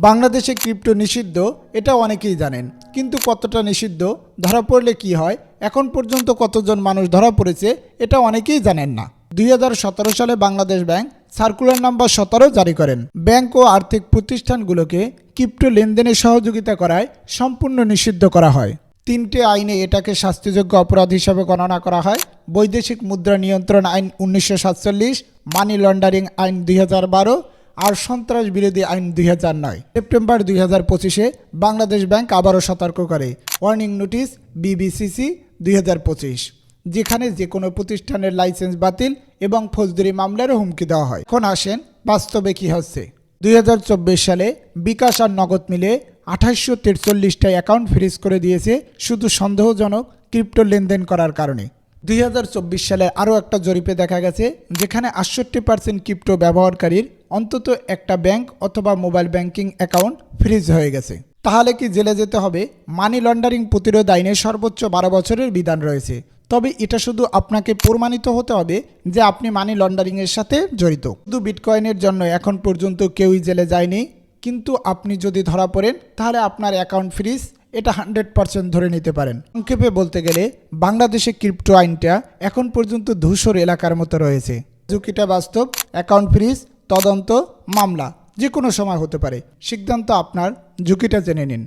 বাংলাদেশে ক্রিপ্টো নিষিদ্ধ, এটা অনেকেই জানেন, কিন্তু কতটা নিষিদ্ধ, ধরা পড়লে কি হয়, এখন পর্যন্ত কতজন মানুষ ধরা পড়েছে, এটা অনেকেই জানেন না। 2017 সালে বাংলাদেশ ব্যাংক সার্কুলার নাম্বার 17 জারি করেন। ব্যাংক ও আর্থিক প্রতিষ্ঠানগুলোকে ক্রিপ্টো লেনদেনে সহযোগিতা করায় সম্পূর্ণ নিষিদ্ধ করা হয়। 3টে আইনে এটাকে শাস্তিযোগ্য অপরাধ হিসাবে গণনা করা হয়। বৈদেশিক মুদ্রা নিয়ন্ত্রণ আইন 1947, মানি লন্ডারিং আইন 2012 আর সন্ত্রাস বিরোধী আইন 2009। সেপ্টেম্বর 2025-এ বাংলাদেশ ব্যাংক আবারও সতর্ক করে, ওয়ার্নিং নোটিশ BBCC 2025, যেখানে যে কোনো প্রতিষ্ঠানের লাইসেন্স বাতিল এবং ফৌজদারি মামলারও হুমকি দেওয়া হয়। এখন আসেন বাস্তবে কি হচ্ছে। 2024 সালে বিকাশ আর নগদ মিলে 2843টা অ্যাকাউন্ট ফ্রিজ করে দিয়েছে শুধু সন্দেহজনক ক্রিপ্টো লেনদেন করার কারণে। 2024 সালে আরও একটা জরিপে দেখা গেছে যেখানে 68% ক্রিপ্টো ব্যবহারকারীর অন্তত একটা ব্যাংক অথবা মোবাইল ব্যাংকিং অ্যাকাউন্ট ফ্রিজ হয়ে গেছে। তাহলে কি জেলে যেতে হবে? মানি লন্ডারিং প্রতিরোধ আইনে সর্বোচ্চ 12 বছরের বিধান রয়েছে, তবে এটা শুধু আপনাকে প্রমাণিত হতে হবে যে আপনি মানি লন্ডারিংয়ের সাথে জড়িত। শুধু বিটকয়েনের জন্য এখন পর্যন্ত কেউই জেলে যায়নি, কিন্তু আপনি যদি ধরা পড়েন তাহলে আপনার অ্যাকাউন্ট ফ্রিজ, এটা 100% ধরে নিতে পারেন। সংক্ষেপে বলতে গেলে বাংলাদেশে ক্রিপ্টো আইনটা এখন পর্যন্ত ধূসর এলাকার মতো রয়েছে। ঝুঁকিটা বাস্তব, অ্যাকাউন্ট ফ্রিজ, তদন্ত, মামলা যে কোনো সময় হতে পারে। সিদ্ধান্ত আপনার, ঝুঁকিটা জেনে নিন।